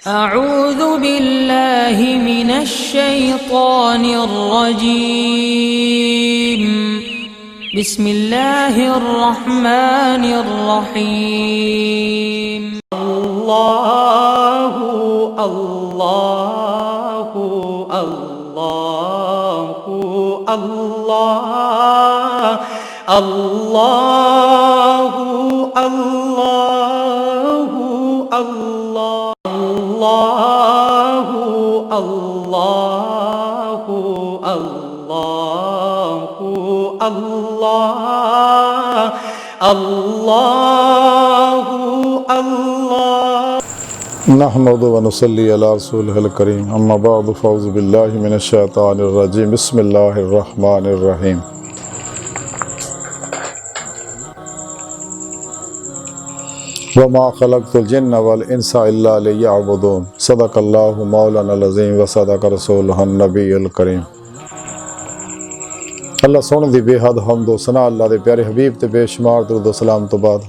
अऊज़ु बिल्लाहि मिनश्शैतानिर्रजीम। बिस्मिल्लाहिर्रहमानिर्रहीम। अल्लाहु अल्लाहु अल्लाहु अल्लाह अल्लाहु अल्लाहु अल्लाहु अल्लाहु अल्लाहु अल्लाह अल्लाहु अल्लाह। नहमदु व नुसल्ली अला रसूलिहिल करीम। अम्मा बअद फ़अऊज़ु बिल्लाहि मिनश्शैतानिर रजीम। बिस्मिल्लाहिर रहमानिर रहीम। वमा खलक़तुल जिन्न वल इंसा इल्ला लियअबुदून। सदक़ल्लाहु मौलानाल अज़ीम व सदक़ रसूलुहुन नबियुल करीम। अल्लाह सोहणे दी बेहद हम्द व सना अल्लाह दे प्यारे हबीब ते बेशुमार दरूद व सलाम तो बाद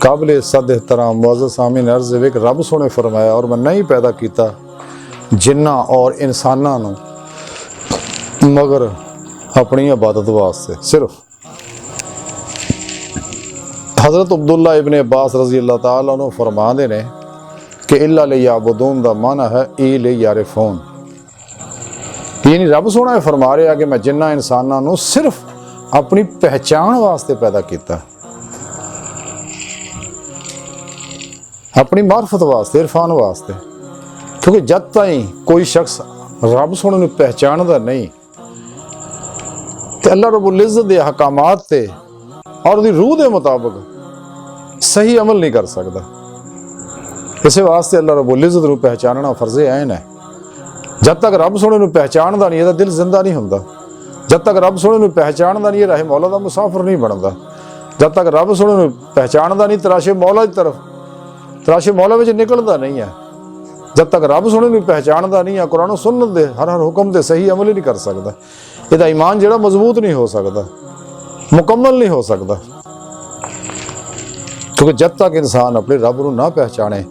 काबिल इज़्ज़त एहतराम मुअज़्ज़ज़ सामीन अर्ज़ विक रब सोहणे फरमाया और मैं नहीं पैदा किया जिन्ना और इंसानां नूं मगर अपनी इबादत वास्ते। सिर्फ हज़रत अब्दुल्ला इब्ने अब्बास रज़ी अल्लाह तआला अन्हु फरमाते ने कि इल्ला लियअबुदून दा माना है ई लियअरिफून। यानी रब सोहना फरमा रहा कि मैं जिन्ना इंसानां नूं सिर्फ अपनी पहचान वास्ते पैदा किया, अपनी मार्फत वास्ते, इरफान वास्ते। क्योंकि जब ताईं कोई शख्स रब सोहने नूं पहचानदा नहीं ते अल्लाह रब्बुल इज़्ज़त दे अहकामात ते और उहदी रूह दे मुताबिक सही अमल नहीं कर सकता। इस वास्ते अल्लाह रब्बुल इज़्ज़त नूं पहचानना फर्ज़े ऐन है। जब तक रब सोहने नूं पहचानदा नहीं, दिल जिंदा नहीं हुंदा। जब तक रब सोहने नूं पहचानदा नहीं, राहे मौला दा मुसाफिर नहीं बनदा। जब तक रब सोहने नूं पहचानदा नहीं, तराशे मौला की तरफ, तराशे मौला विच निकलदा नहीं है। जब तक रब सोहने नूं पहचानदा नहीं है, कुरान सुन्नत दे हर हुक्म ते सही अमल ही नहीं कर सकदा। इहदा ईमान जिहड़ा मजबूत नहीं हो सकदा, मुकम्मल नहीं हो सकदा। क्योंकि जब तक इंसान अपने रब नूं ना पहचाने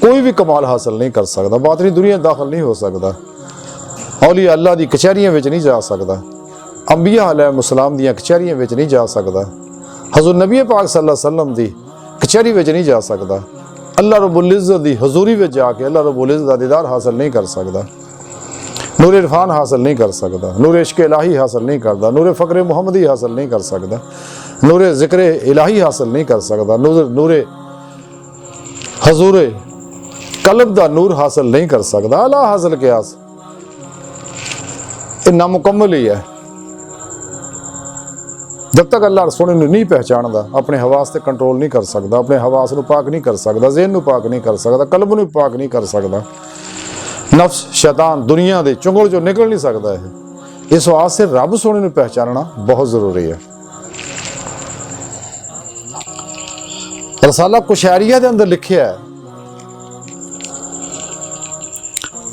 कोई भी कमाल हासिल नहीं कर सकता, बातनी दुनिया दाखिल नहीं हो सकता, औलिया अल्लाह दी कचहरियां विच नहीं जा सकता, अंबिया अलैहिस्सलाम दी कचहरियां विच नहीं जा सकता, हज़ूर नबी पाक सल्लल्लाहु अलैहि वसल्लम दी कचहरी विच नहीं जा सकता, अल्लाह रब्बुल इज़्ज़त दी हजूरी विच जाके अल्लाह रब्बुल इज़्ज़त दा दीदार हासिल नहीं कर सकता, नूर इरफान हासिल नहीं कर सकता, नूर इश्क इलाही हासिल नहीं करता, नूर फ़क्र मुहम्मदी हासिल नहीं कर सकता, नूर ज़िक्र इलाही हासिल नहीं कर सकता, नूर हजूर कल्ब दा नूर हासिल नहीं कर सकता। अला हासिल कियास नामुकम्मल ही है। जब तक अल्लाह सोहने नूं नहीं पहचानदा, अपने हवास ते कंट्रोल नहीं कर सकता, अपने हवास नूं पाक नहीं कर सकता, ज़हन नूं पाक नहीं कर सकता, कल्ब नूं पाक नहीं कर सकता, नफ्स शैतान दुनिया दे चुंगल चों निकल नहीं सकता है। इस वास्ते रब सोहने नूं पहचानना बहुत ज़रूरी है। रसाला कुशैरिया दे अंदर लिखिया है,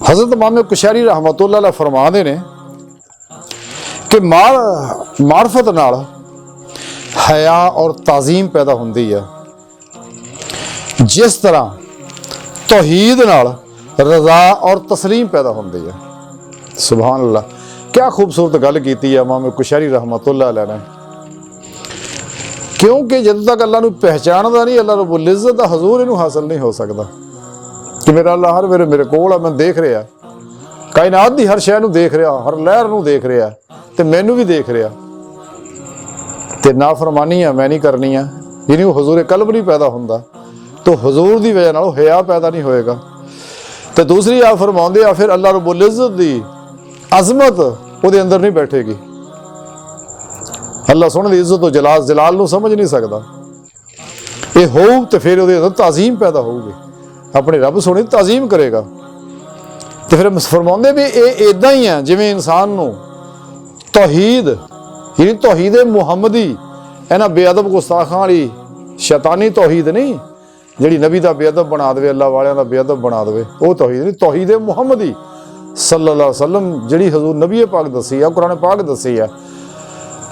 हज़रत इमाम कुशैरी रहमतुल्लाह अलैह फरमाते ने कि मार्फत नाल हया और ताज़ीम पैदा होंदी है, जिस तरह तौहीद नाल रज़ा और तस्लीम पैदा होंदी है। सुभान अल्लाह, क्या खूबसूरत गल की है इमाम कुशैरी रहमतुल्लाह अलैह ने। क्योंकि जब तक अल्लाह नूं पहचानदा नहीं, अल्लाह रब्बुल इज़्ज़त दा हज़ूर इहनूं हासिल नहीं हो सकता कि मेरा अल्लाह हर वेले मेरे कोल आ, मैं देख रहा, कायनात दी हर शै नूं देख रहा, हर लहर नूं देख रहा ते मैनू भी देख रहा, ते नाफरमानी है मैं नहीं करनी है। यानी वो हजूर कल्ब नहीं पैदा होंदा, तो हजूर दी वजह नाल हया पैदा नहीं होएगा। तो दूसरी आप फरमाउंदे आ फिर अल्लाह रब्बुल इज़्ज़त दी अज़मत उहदे अंदर नहीं बैठेगी। अल्लाह सोहणे दी इज़्ज़त तो जलाल नूं समझ नहीं सकदा। ये होऊ तो फिर उहदे अंदर ताज़ीम पैदा होगी, अपने रब सोहणे दी ताज़ीम करेगा। तो फिर फरमाउंदे भी ये इदां ही है जिवें इंसान नूं तौहीद यानी तौहीद मुहम्मदी, इन्हां बेअदब गुस्ताखां वाली शैतानी तौहीद नहीं जिहड़ी नबी दा बेअदब बना देवे, अल्लाह वालियां दा बेअदब बना देवे, वो तौहीद नहीं। तौहीद मुहम्मदी सल्लल्लाहु अलैहि वसल्लम जिहड़ी हजूर नबी पाक दसी है, कुरान पाक दसी है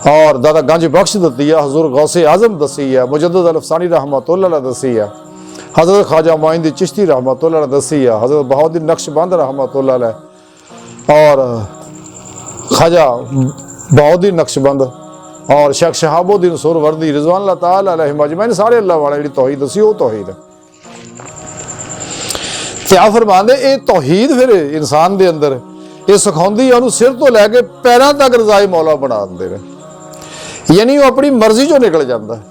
और दादा गंज बख्श दती है, हजूर गौसे आजम दसी है, मुजद्दिद अल अफ़सानी रहमतुल्लाह अलैह दसी है, हज़रत ख्वाजा मोइनुद्दीन चिश्ती रहमतुल्लाह अलैह दसी है, हज़रत बहाउद्दीन नक्शबंद रहमतुल्लाह अलैह और ख्वाजा बहाउद्दीन नक्शबंद और शेख शहाबुद्दीन सुहरवर्दी रिज़वानुल्लाह ताला अलैहिम अजमईन सारे अल्लाह वाले जी तौहीद दसी वो तौहीद है। ते आ फरमांदे ये तौहीद फिर इंसान दे अंदर ये सिखाउंदी है, उन्होंने सिर तो लैके पैरों तक रज़ाए मौला बना देंदे ने, यानी वो अपनी मर्जी चों निकल जाता है,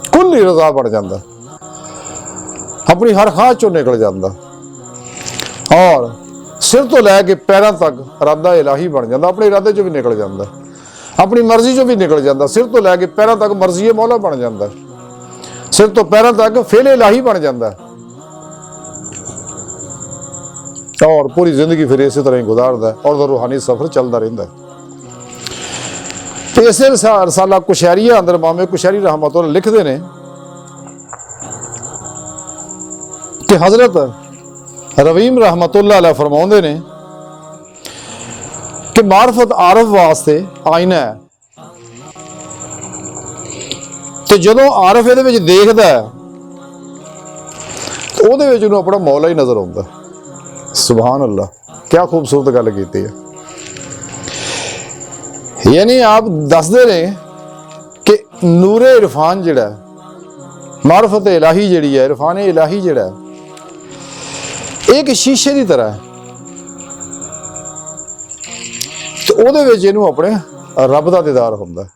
कुल ही रज़ा बन जाता, अपनी हर ख्वाहिश चों निकल जाता और सिर तो लैके पैरों तक इरादा इलाही बन जाता, अपने इरादे चों भी निकल जाता, अपनी मर्जी चों भी निकल जाता, सिर तो लैके पैरों तक मर्जी मौला बन जाता, सिर तो पैरों तक फेल इलाही बन जाता और पूरी जिंदगी फिर इसी तरह ही गुजारता है और रूहानी सफर चलता रहता है। तो इसे रसाला कुशैरिया अंदर मामे कुशैरी रहमतुल्लाह लिखते हैं कि हजरत रवीम रहमतुल्लाह अलैह फरमाउंदे ने कि मार्फत आरफ वास्ते आईना है, तो जदों आरफ इहदे विच देखदा है तो उहदे विच उहनूं अपना मौला ही नजर आउंदा है। सुभान अल्लाह, क्या खूबसूरत गल की है। यानी आप दसदे ने कि नूरे इरफान जिहड़ा मार्फत इलाही जिहड़ी है, इरफान इलाही जिहड़ा एक शीशे की तरह है, तो उहदे विच इहनूं अपने रब दा दीदार हुंदा है।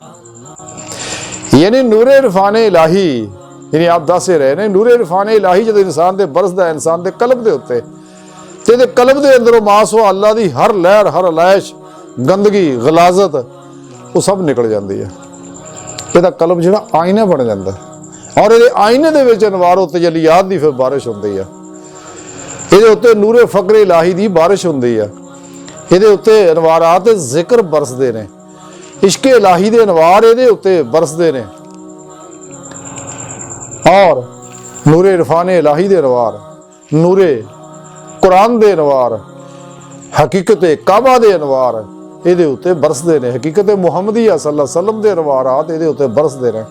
यानी नूरे इरफान इलाही यानी आप दस रहे ने नूरे इरफान इलाही जदों इंसान दे बरसदा है, इंसान दे कल्ब दे उत्ते ते कल्ब दे अंदरों मास हो अल्लाह दी हर लहर हर अलैश गंदगी गलाजत वो सब निकल जाती है। इहदा कल्ब जिहड़ा आईना बन जाता है और ये आईने दे विच अनवार तजलियात दी फिर बारिश होंदी है, इहदे उत्ते नूरे फकर इलाही दी बारिश होंदी है, इहदे उत्ते अनवारात जिक्र बरसदे ने, इश्क इलाही दे अनवार इहदे उत्ते बरसदे ने और नूरे इरफान इलाही दे अनवार, नूरे कुरान दे अनवार, हकीकत काबा दे अनवार इहदे उत्ते बरसदे ने, हकीकत मुहम्मदिया सल्लल्लाहु अलैहि वसल्लम दे अनवारात इहदे उत्ते बरसदे ने,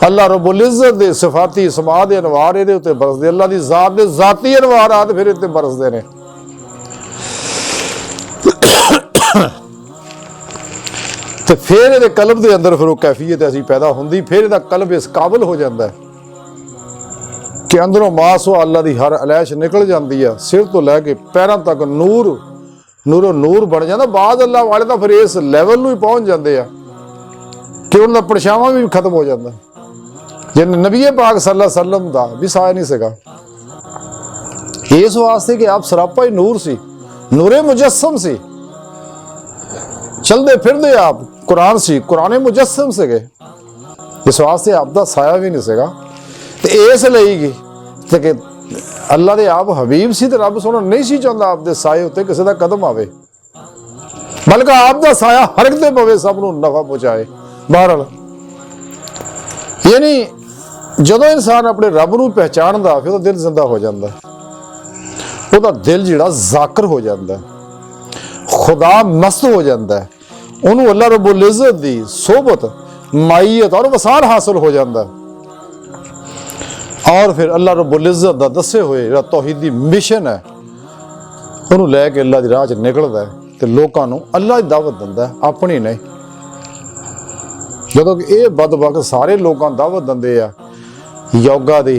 अल्लाह रब्बुल इज्जत दे सिफाती समा दे अनवार इहदे उत्ते बरसदे, अल्लाह दी जात दे जाती अनवारात फिर इत्ते बरसदे ने। ते फिर इहदे कल्ब दे अंदर फिर वो कैफियत ऐसी पैदा हुंदी, फिर इहदा कल्ब इस काबिल हो जाता है कि अंदरों मास हो अल्लाह की हर अलैश निकल जाती है, सिर तो लैके पैरों तक नूर नूरों नूर बन जाता। बाद अल्लाह वाले तो फिर इस लैवल में पहुँच जाते हैं कि उनका परछावां भी खत्म हो जाता, जिन नबी पाक सल्लल्लाहु अलैहि वसल्लम का भी साया नहीं सका, इस वास्ते कि आप सरापा ही नूर सी, नूरे मुजस्सम सी, चलते फिरते आप कुरान सी, कुराने मुजस्सम से गए, इस वास्ते आपका साया भी नहीं सका। तो इसलिए कि अल्लाह दे आप हबीब सी तो रब सोना नहीं सी चाहता आपके साए उत्ते किसी का कदम आवे, बल्कि आपका साया हर एक ते पवे, सब नूं नफा पहुंचाए। बहरहाल यानी जदों इंसान अपने रब नूं पहचानदा फिर दिल जिंदा हो जाता, उसदा दिल जिहड़ा जाकिर हो जाता, खुदा मस्त हो जाता है, उन्होंने अल्लाह रब्बुल इज्जत दी सोबत माईयत और वसाल हासिल हो जाता और फिर अल्लाह रब्बुल इज्जत दा दसे हुए जिहड़ा तौहीदी मिशन है उन्होंने लैके अल्लाह की राह च निकलदा है ते लोकां नूं अल्लाह की दावत दिंदा है, अपनी नहीं। जदों कि ये बदबक सारे लोकां दावत दिंदे आ योगा दी,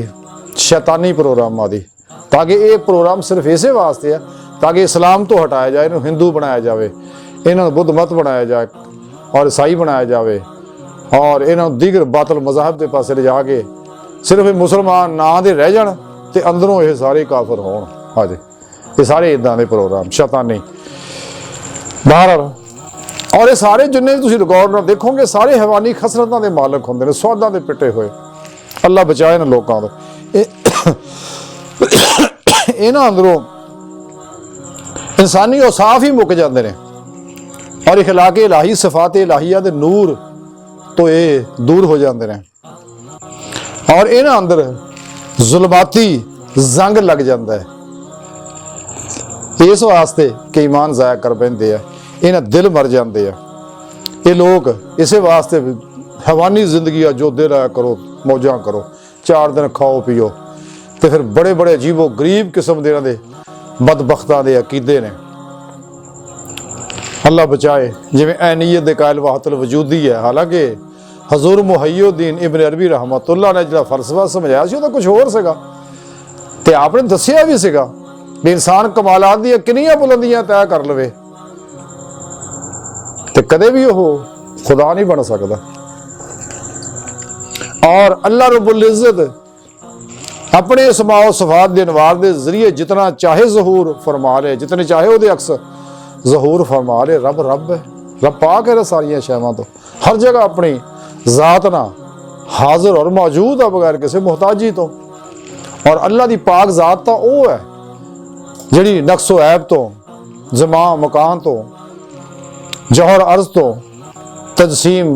शैतानी प्रोग्रामां दी, ताकि ये प्रोग्राम सिर्फ इसे वास्ते है ताकि इस्लाम तो हटाया जाए, इन्हूं हिंदू बनाया जाए, इन्होंने बुद्ध मत बनाया जाए और ईसाई बनाया जाए और इन्होंने दीगर बातल मज़हब के पास ले जाके सिर्फ मुसलमान ना दे रह जान ते अंदरों ये सारे काफिर होण। हाँ जी, ये सारे इदां दे प्रोग्राम शैतानी बाहर और ये सारे जिन्ने भी तुसीं रिकॉर्ड ना देखोगे सारे हैवानी खसरतां दे मालक हुंदे ने, स्वादां दे पिटे हुए। अल्लाह बचाए न लोकां तो इन्हां अंदरों इंसानी औसाफ ही मुक जाते हैं और इखलाक इलाही सिफात इलाहिया दे नूर तो ये दूर हो जाते हैं और इन्हां अंदर जुल्माती जंग लग जाता है। इस वास्ते कि ईमान जाया कर पैंदे आ, इन्हां दिल मर जाते हैं। ये लोग इस वास्ते हैवानी जिंदगी जो दिल आया करो, मौजा करो, 4 दिन खाओ पियो। तो फिर बड़े बड़े अजीबो गरीब किस्म के इन्हां दे बदबख्तां दे अकीदे ने। अल्लाह बचाए। जिवें ऐनीयत दे कायल वाहतुल वजूदी है, हालांकि हजूर मुहय्यिद्दीन इब्न अरबी रहमतुल्लाह ने जिहड़ा फलसफा समझाया सी वो कुछ होर सीगा, ते आपने दसिया भी सीगा भी इंसान कमालात दी कितनियां बुलंदियां तय कर लवे ते कदे भी वो खुदा नहीं बन सकता। और अल्लाह रब्बुल इज्जत अपने अस्माओ सिफात दे अनवार दे जरिए जितना चाहे ज़हूर फरमा ले, जितने चाहे वो अक्स ज़हूर फरमा ले। रब रब है, रब पाक है सारिया शैवां तो, हर जगह अपनी ज़ात ना हाजिर और मौजूद है बगैर किसी मुहताजी तो। और अल्लाह दी पाक ज़ात तो वो है जिहड़ी नक्सो ऐब तो, जमा मकान तो, जौहर अर्ज तो, तजसीम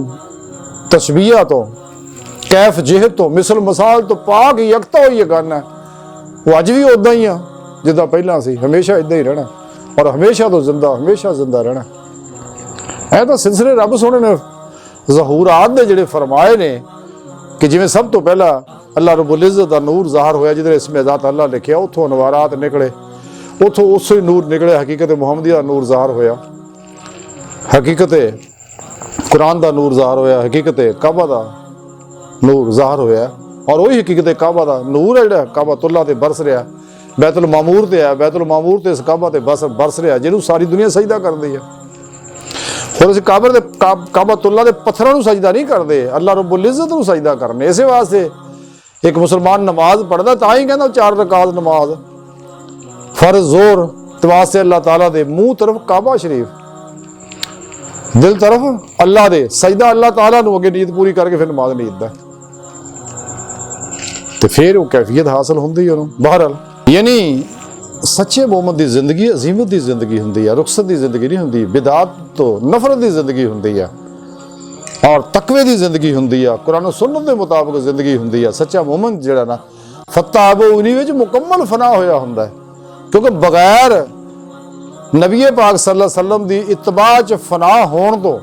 तशबीया तो, कैफ जिहत तो, मिसल मसाल तो पाक यकता होई गन है। वो अज भी उदा ही आ जिदा पहला सी, हमेशा इदा ही रहना और हमेशा तो जिंदा, हमेशा जिंदा रहना। ऐ तो सिलसिले रब सोने ने ज़हूरात दे जिहड़े फरमाए ने कि जिवें सब तो पहला अल्लाह रब्बुल इज्जत दा नूर ज़ाहिर होया, जिहदे इसमें ज़ात अल्लाह लिखिया, उथों अनवारात निकले, उथों उस नूर निकले, हकीकत मुहम्मदी दा नूर ज़ाहिर होया, हकीकत कुरान दा नूर ज़ाहिर होया, हकीकत काबा दा नूर ज़ाहिर होया। और वही हकीकत काबा दा नूर है जिहड़ा काबातुल्लाह ते बरस रहा, बैतुल मामूर ते है, बैतुल मामूर ते इस काबा ते बरस रहा, जिन्होंने सारी दुनिया सजदा करदी है। और असीं काबातुल्लाह दे पत्थरां नूं सजदा नहीं करते, अल्लाह रब्बुल इज्जत नूं सजदा करने। इस वास्ते एक मुसलमान नमाज पढ़दा तां ही कहंदा 4 रकात नमाज फर्ज जोर ते वास्ते अल्लाह ताला दे मुंह तरफ काबा शरीफ, दिल तरफ अल्लाह दे, सजदा अल्लाह ताला नूं अगे नीयत पूरी करके फिर नमाज नीयत दा, ते फिर वो कैफियत हासिल हुंदी है उन्होंने। बहरहाल यानी सच्चे मोहम्मद की जिंदगी अजीमत की जिंदगी होंदी है, रुखसत की जिंदगी नहीं होंदी, बिदात तो नफरत की जिंदगी होंदी है, और तकवे की जिंदगी होंदी है, कुरान सुन्नत के मुताबिक जिंदगी होंदी है। सच्चा मोहम्मद जिहड़ा ना फत्ता वो उन्हीं विच मुकम्मल फना होया हुंदा है, क्योंकि बगैर नबी पाक सल्लल्लाहु अलैहि वसल्लम की इत्तबा च फना होने तो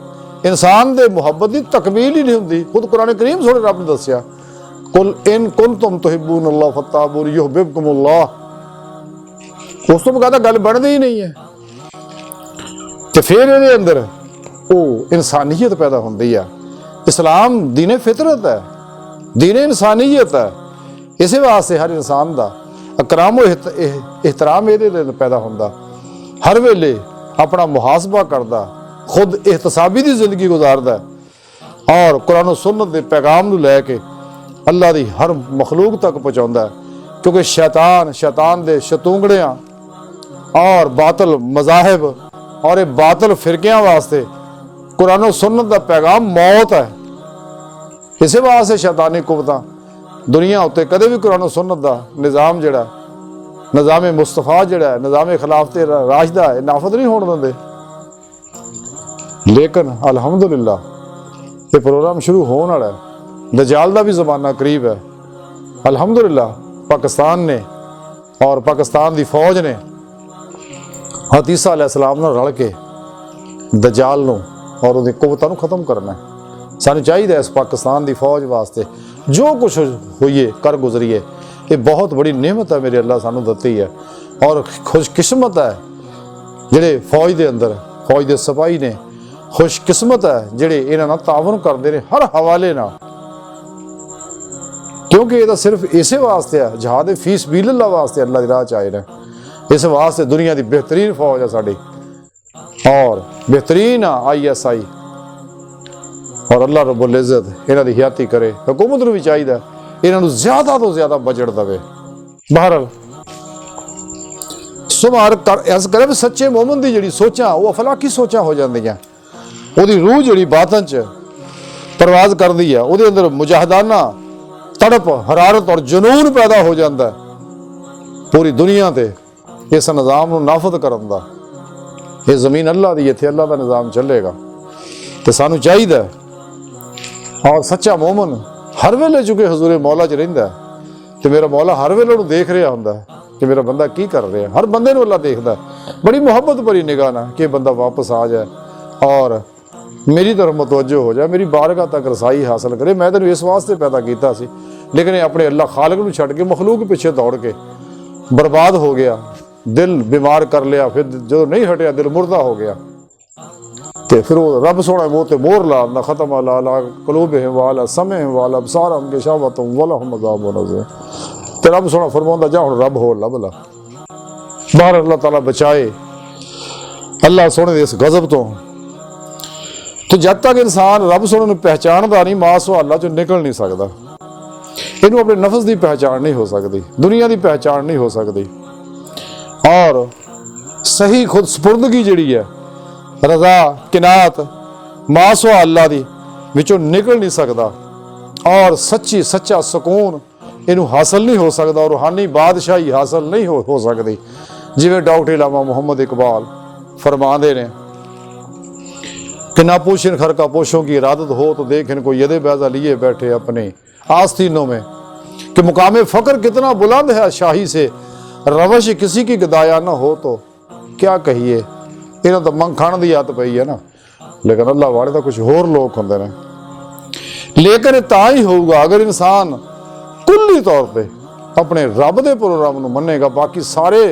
इंसान दे मुहब्बत की तकमील ही नहीं होंदी। खुद कुरान करीम सोने रब ने दस्सिया, कुल इन कुंतुम तुहिब्बूनल्लाह फत्ताबिऊनी युहिब्बुकुमुल्लाह, उस तो बगैर गल बनती ही नहीं है। तो फिर ये अंदर वो इंसानियत पैदा होती है। इस्लाम दीने फितरत है, दीने इंसानियत है। इस वास्ते हर इंसान का अकराम एहतराम ये पैदा होता, हर वेले अपना मुहासबा करता, खुद एहतसाबी की जिंदगी गुजारदा और कुरान सुन्नत के पैगाम को लैके अल्लाह की हर मखलूक तक पहुँचाता है। क्योंकि शैतान दे शतूंगड़ियाँ और बातल मज़ाहिब और बातल फिरकियां वास्ते कुरान सुन्नत का पैगाम मौत है। इस वास्ते शैतानी कुवतां दुनिया उत्ते कदे भी कुरान सुन्नत का निज़ाम जिहड़ा निज़ाम मुस्तफा जिहड़ा निज़ाम खिलाफत राशिदा है नाफद नहीं होने देंदे। लेकिन अलहमदुलिल्लाह ये प्रोग्राम शुरू होने वाला है, दजाल का भी ज़माना करीब है। अलहमदुलिल्लाह पाकिस्तान ने और पाकिस्तान की फौज ने ईसा अलैहिस्सलाम नाल रल के दजाल नूं और उहदी कुवतां नूं खत्म करना है। सानूं चाहिए इस पाकिस्तान की फौज वास्ते जो कुछ होइए कर गुजरिए, ये बहुत बड़ी नेमत है मेरे अल्लाह सानूं दित्ती है। और खुशकिस्मत है जिहड़े फौज के अंदर फौज के सिपाही ने, खुशकिस्मत है जिहड़े इन्हां नाल तावन करदे ने हर हवाले नाल, क्योंकि ये सिर्फ इस वास्ते है जहाद फी सबीलिल्लाह वास्ते अल्लाह की राह च आए ने। इस वास्ते दुनिया की बेहतरीन फौज है साड़ी और बेहतरीन ISI, और अल्लाह रब्बुल इज्जत इन्हां दी हियाती करे। हुकूमत नूं भी चाहिए इन्हां नूं ज़्यादा तो ज़्यादा बजट देवे। बहरहाल सुमार कर ऐस करे भी सच्चे मोमन की जिहड़ी सोचां वो अफलाकी सोचां हो जांदियां, उहदी रूह जिहड़ी बातन च परवाज करदी है, उहदे अंदर मुजाहिदाना तड़प हरारत और जुनून पैदा हो जाता है पूरी दुनिया ते इस निज़ाम को नाफद करन दा। ये जमीन अल्लाह दी, इत्थे अल्लाह का निज़ाम चलेगा। तो सानू चाहिए और सच्चा मोमन हर वेले चुके हजूरे मौला च रहिंदा है, तो मेरा मौला हर वेले उहनूं देख रहा हुंदा है कि मेरा बंदा की कर रहा है। हर बंदे नूं अल्लाह देखदा है बड़ी मुहब्बत भरी निगाह नाल कि बंदा वापस आ जाए और मेरी तरफ मुतवज्जो हो जाए, मेरी बारगाह तक रसाई हासिल करे। मैं तेनूं इस वास्ते पैदा कीता सी ਲੇਕਿਨ ਇਹ ਆਪਣੇ ਅੱਲਾਹ ਖਾਲਕ ਨੂੰ ਛੱਡ ਕੇ ਮਖਲੂਕ ਪਿੱਛੇ ਦੌੜ ਕੇ ਬਰਬਾਦ ਹੋ ਗਿਆ, ਦਿਲ ਬਿਮਾਰ ਕਰ ਲਿਆ। ਫਿਰ ਜਦੋਂ ਨਹੀਂ ਹਟਿਆ ਦਿਲ ਮੁਰਦਾ ਹੋ ਗਿਆ ਤੇ ਫਿਰ ਉਹ ਰੱਬ ਸੋਹਣਾ ਮੂੰਹ ਤੇ ਮੋਹਰ ਲਾ ਦਿੰਦਾ, ਖਤਮ ਅਲਾ ਕਲੂਬਿਹਿਮ ਵਾਲਾ ਸਮਿਹਿਮ ਵਾਲਾ ਅਬਸਾਰਹਿਮ ਗਿਸ਼ਾਵਤੁਨ ਵਲਹੁਮ ਅਜ਼ਾਬੁਨ ਅਜ਼ੀਮ। ਤੇ ਰੱਬ ਸੋਹਣਾ ਫਰਮਾਉਂਦਾ ਜਾ ਹੁਣ ਰੱਬ ਹੋਰ ਲੱਭ ਲਾ। ਬਾਹਰ ਅੱਲਾਹ ਤਾਲਾ ਬਚਾਏ ਅੱਲਾਹ ਸੋਹਣੇ ਦੇ ਇਸ ਗਜ਼ਬ ਤੋਂ। ਤੇ ਜਦ ਤੱਕ ਇਨਸਾਨ ਰੱਬ ਸੋਹਣੇ ਨੂੰ ਪਹਿਚਾਣਦਾ ਨਹੀਂ, ਮਾਂ ਸੁਹਾਲਾ ਚੋਂ ਨਿਕਲ ਨਹੀਂ ਸਕਦਾ। ਇਹਨੂੰ ਆਪਣੇ ਨਫਸ ਦੀ ਪਹਿਚਾਣ ਨਹੀਂ ਹੋ ਸਕਦੀ, ਦੁਨੀਆ ਦੀ ਪਹਿਚਾਣ ਨਹੀਂ ਹੋ ਸਕਦੀ, ਔਰ ਸਹੀ ਖੁਦ ਸਪੁਰਦਗੀ ਜਿਹੜੀ ਹੈ ਰਜ਼ਾ ਕਿਨਾਤ ਮਾਂ ਸੁਹਾਲਾ ਦੀ ਵਿੱਚੋਂ ਨਿਕਲ ਨਹੀਂ ਸਕਦਾ, ਔਰ ਸੱਚਾ ਸਕੂਨ ਇਹਨੂੰ ਹਾਸਲ ਨਹੀਂ ਹੋ ਸਕਦਾ, ਔਰ ਰੂਹਾਨੀ ਬਾਦਸ਼ਾਹੀ ਹਾਸਲ ਨਹੀਂ ਹੋ ਸਕਦੀ। ਜਿਵੇਂ ਡਾਕਟਰ ਇਲਾਮਾ ਮੁਹੰਮਦ ਇਕਬਾਲ ਫਰਮਾਉਂਦੇ ਨੇ कि ना पोशन खर का पोशों की इरादत हो तो देख इनको यदे बैजा लिए बैठे अपने आस्तीनों में, कि मुकाम फ़क्र कितना बुलंद है शाही से, रवश किसी की गदाया ना हो तो क्या कहिए। इन्होंने तो मंग खाने की आदत पई है ना, लेकिन अल्लाह वाले तो कुछ होर लोग होंगे ने। लेकिन ता ही होगा अगर इंसान कुल्ली तौर पर अपने रब के प्रोग्राम को मनेगा, बाकी सारे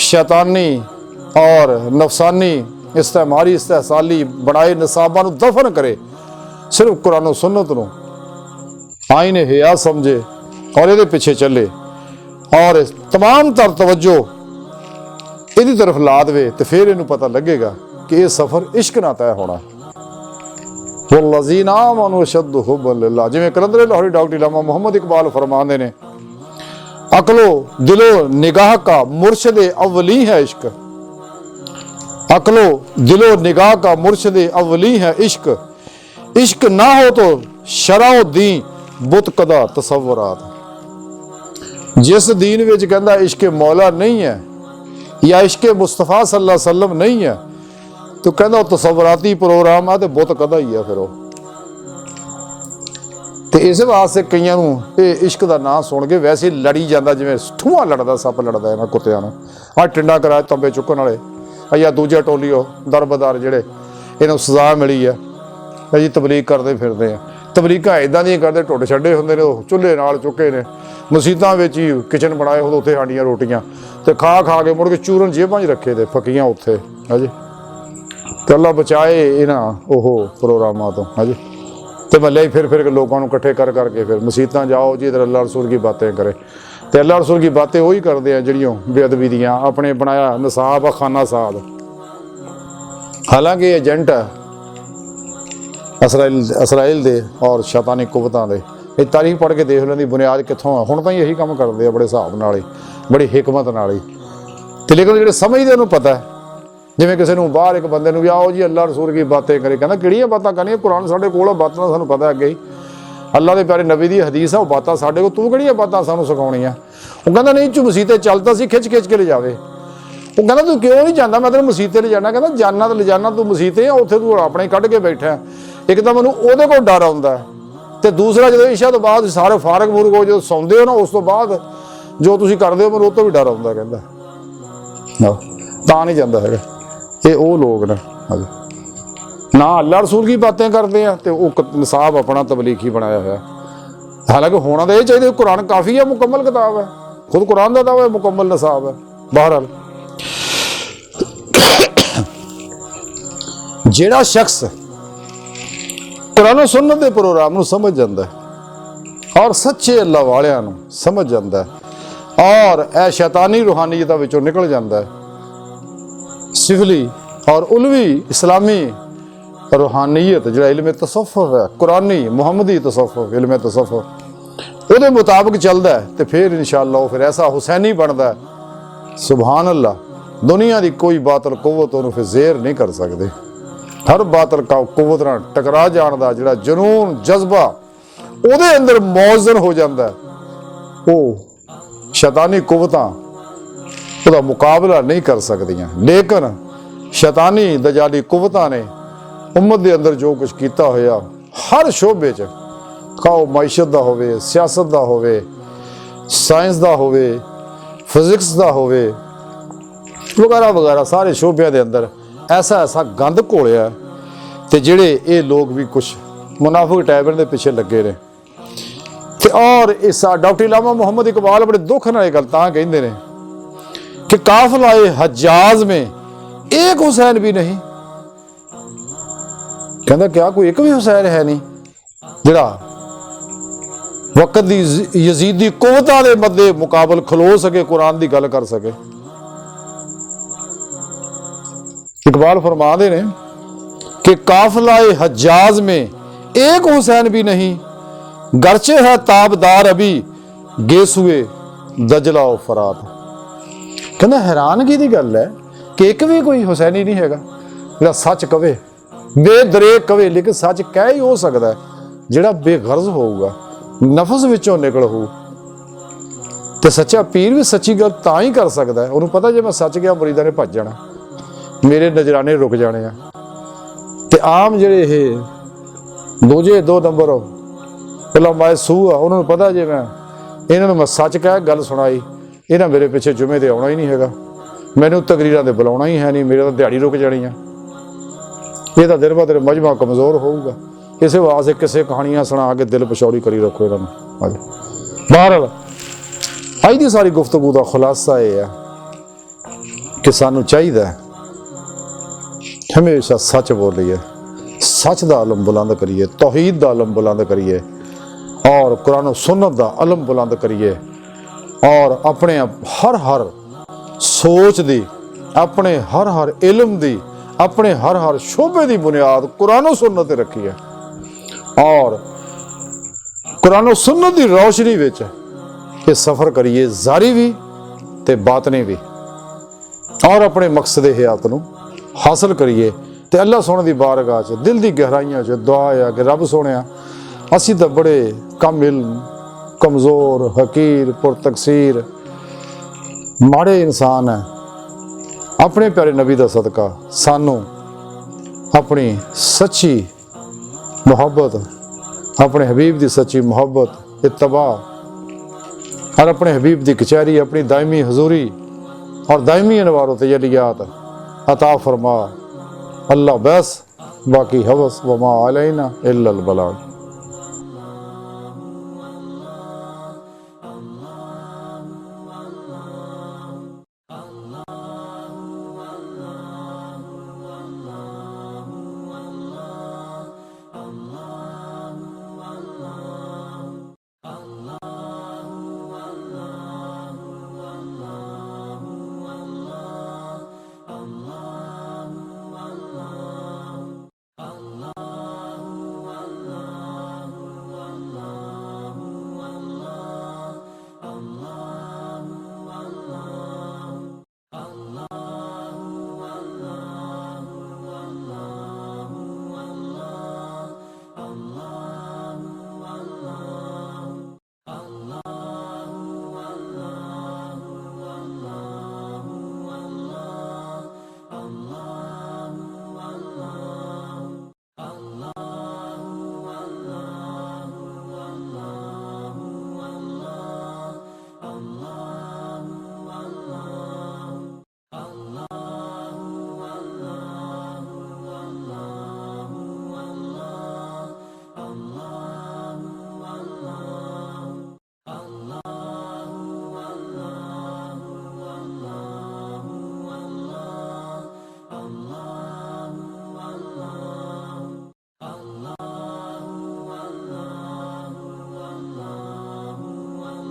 शैतानी और नफसानी इस्तेमारी इस्तेहसाली बनाए निसाबा नूं दफन करे, सिर्फ कुरान सुन्नत नूं आईने हिया समझे और ये पीछे चले, और तमाम तर तवज्जो इहदी तरफ ला दे, तो फिर इनू पता लगेगा कि यह सफर इश्क ना तय होना। वल्लज़ीना आमनू अशद्दु हुब्बन लिल्लाह, जिवें कलंदर लाहौरी डॉक्टर इलामा मुहम्मद इकबाल फरमाते ने, अकलो दिलो निगाह का मुर्शद अव्वली है इश्क, अकलो दिलो निगाह का मुर्शद अव्वली है इश्क, इश्क ना हो तो शराओ दी बुत कदा तसव्वुरात। जिस दीन विच कहंदा इश्क मौला नहीं है या इश्क मुस्तफा सल्लल्लाहु अलैहि वसल्लम नहीं है, तो कहंदा तसव्वुराती प्रोग्राम है, तो बुत कदा ही है। फिर वो तो इस वास्ते कईयां नूं ये इश्क का नाम सुन के वैसे लड़ी जाता, जिवें ठूआं लड़दा सप लड़दा इन्हां कुत्तियां नूं। आ टिंडा कराए तंबे चुकण वाले या दूजे टोलीओ दरबदार जिहड़े इन्हां सज़ा मिली है जी तबलीग करते फिरते हैं। तबलीगां इदां दी करदे, टुट छड्डे हुंदे ने, चुल्हे नाल चुके ने, मसीतां विच ही किचन बनाए हो, उत्थे हांडियां रोटियां ते खा के मुड़ के चूरन जेबां 'च रखे दे फकीयां उत्थे। हां जी, ते अल्लाह बचाए इन्हां ओह प्रोग्रामां तो। हां जी, ते महल्ले फिर के लोगों को इकट्ठे करके फिर मसीतां जाओ जी, इधर अल्लाह रसूल की बातें करे, तो अल्लाह रसूल की बातें वही करते हैं जड़ियों बेअदबी दियाँ अपने बनाया नसाब खाना साद। हालांकि एजेंट है इसराइल दे और शैतानी कुवतां दे। ये तारीख पढ़ के देख लें बुनियाद कित्थों है। हुण तां यही काम करते हैं बड़े हिसाब नाल ही, बड़ी हिकमत नाल ही। ते लेकिन जिहड़े समझदे उन्होंने पता है, जिवें किसी नूं बाहर एक बंदे नूं भी आओ जी अल्लाह रसूल की बातें करे, कहंदा किहड़ियां बातां करनियां, कुरान साडे कोल बातां सानूं पता अगे ही, अल्लाह के प्यारे नबी की हदीस है, वो बातां साडे कोल, तू किहड़ियां बातां सानूं सिखाउणियां। वो कहंदा नहीं तू मसीते चलता सी, खिच के ले जावे। वो कहंदा तू क्यों नहीं जांदा, मैं तेरे मसीते ले जाना। कहंदा जाना तो ले जाना, तू मसीते उत्थे तू अपने कढ के बैठा है। एक तो मैनूं उहदे कोल डर आउंदा है, ते दूसरा जो इशा तो बाद सारे फारग फूरग हो जो सौंदे हो ना, उस तो बाद जो तुसीं करदे हो मैनूं उह तों भी डर आउंदा। कहंदा तां नहीं जांदा हैगा। ये वो लोग ने ना अल्लाह रसूल की बातें करते हैं, तो वो निसाब अपना तबलीगी बनाया है। हालांकि होना तो यह चाहिए, कुरान काफ़ी है, मुकम्मल किताब है, खुद कुरान का दावा है, मुकम्मल निसाब है। बहरहाल जिहड़ा शख्स कुरान सुन्नत के प्रोग्राम को समझ जाता है और सच्चे अल्लाह वालियां नूं समझ जाता है और ए शैतानी रूहानीयतां विचों निकल जाता है, सिफली और उलवी इस्लामी रूहानीयत जिहड़ा इल्म तसव्वुफ है, कुरानी मुहम्मदी तसव्वुफ इल्म तसव्वुफ उहदे मुताबिक चलता है, तो फिर इंशाअल्लाह फिर ऐसा हुसैनी बनता है। सुभान अल्लाह, दुनिया की कोई बातल कुव्वत उन्होंने फिर ज़ेर नहीं कर सकते। हर बातल का कुव्वत नाल टकरा जाण दा जिहड़ा जनून जज्बा उहदे अंदर मौजन हो जाता है, वो शैतानी कुव्वतां उहदा मुकाबला नहीं कर सकदियां। लेकिन शैतानी दजाली कुव्वतां ने उम्मत के अंदर जो कुछ किया होया, हर शोबे च खाओ मैशत का होवे, सियासत का होवे, साइंस का होवे, फिजिक्स का होवे, वगैरह वगैरह सारे शोबिया के अंदर ऐसा गंद घोलिया। तो जिहड़े ये लोग भी कुछ मुनाफिक टाइबर के पिछे लगे ने, ਤੇ ਔਰ ਇਸ ਡਾਕਟਰ ਇਲਾਮਾ ਮੁਹੰਮਦ ਇਕਬਾਲ ਬੜੇ ਦੁੱਖ ਨਾਲ ਇਹ ਗੱਲ ਤਾਂ ਕਹਿੰਦੇ ਨੇ ਕਿ ਕਾਫਲਾਏ ਹਜਾਜ਼ में एक हुसैन भी नहीं। ਕਹਿੰਦਾ ਕਿਆ ਕੋਈ ਇੱਕ ਵੀ ਹੁਸੈਨ ਹੈ ਨਹੀਂ ਜਿਹੜਾ ਵਕਤ ਦੀ ਯਜ਼ੀਦੀ ਕੁਵਤਾਂ ਦੇ ਮੱਦੇ ਮੁਕਾਬਲ ਖਲੋ ਸਕੇ, ਕੁਰਾਨ ਦੀ ਗੱਲ ਕਰ ਸਕੇ। इकबाल फरमाते ने कि काफलाए हज्जाज में एक हुसैन भी नहीं, गरचे है ताबदार अभी गेसुए दजला और फरात। कहना हैरानगी की गल है कि एक भी कोई हुसैनी नहीं हैगा जिहड़ा सच कवे, बेदरेक कवे, लेकिन सच कह ही हो सकता है जिहड़ा बेगर्ज होगा, नफस विचों निकल हो। तो सच्चा पीर भी सच्ची गल तां ही कर सकता है, उन्होंने पता जे मैं सच गया मुरीदां ने भज जाना, मेरे नजराने रुक जाने आ। ते आम ਜਿਹੜੇ ਇਹ ਦੂਜੇ 2 ਨੰਬਰ ਪਹਿਲਾਂ ਮਾਇਸੂ ਆ, ਉਹਨਾਂ ਨੂੰ ਪਤਾ ਜੇ ਮੈਂ ਇਹਨਾਂ ਨੂੰ ਮੈਂ ਸੱਚ ਕਹਿ ਗੱਲ ਸੁਣਾਈ, ਇਹਨਾਂ ਮੇਰੇ ਪਿੱਛੇ ਜੁਮੇ ਤੇ ਆਉਣਾ ਹੀ ਨਹੀਂ ਹੈਗਾ, ਮੈਨੂੰ ਤਕਰੀਰਾਂ ਤੇ ਬੁਲਾਉਣਾ ਹੀ ਹੈ ਨਹੀਂ, ਮੇਰੇ ਤਾਂ ਦਿਹਾੜੀ ਰੁਕ ਜਾਣੀ ਆ, ਇਹ ਤਾਂ ਦਿਨ ਬ ਦਿਨ ਮਜਮਾ ਕਮਜ਼ੋਰ ਹੋਊਗਾ। ਇਸੇ ਵਾਸਤੇ ਕਿਸੇ ਕਹਾਣੀਆਂ ਸੁਣਾ ਕੇ ਦਿਲ ਪਛੌੜੀ ਕਰੀ ਰੱਖੋ ਇਹਨਾਂ ਨੂੰ। ਬਹਰਹਾਲ ਅੱਜ ਦੀ ਸਾਰੀ ਗੁਫ਼ਤਗੂ ਦਾ ਖੁਲਾਸਾ ਇਹ ਹੈ ਕਿ ਸਾਨੂੰ ਚਾਹੀਦਾ हमेशा सच बोलिए, सच का अलम बुलंद करिए, तौहीद का अलम बुलंद करिए और कुरान सुन्नत का अलम बुलंद करिए और अपने हर सोच दी, अपने हर इल्म दी, अपने हर शोबे की बुनियाद कुरान सुन्नत ते रखिए और कुरान सुन्नत की रोशनी विच ये सफ़र करिए, जारी भी ते बातनी भी, और अपने मकसद हयात नूं हासिल करिए। तो अल्लाह सोने की बारगाह च दिल की गहराइयां च दुआ है कि रब सोने असी तो बड़े कामिल, कमज़ोर, हकीर, पुरतकसीर, माड़े इंसान है, अपने प्यारे नबी का सदका सानू अपनी सच्ची मुहब्बत, अपने हबीब की सच्ची मुहब्बत, इत्तबा और अपने हबीब की कचहरी, अपनी दायमी हजूरी और दायमी अनवार तजलियात अता फरमा। अल्लाह बस, बाकी हवस वमा अलैना इल्लल बलाग।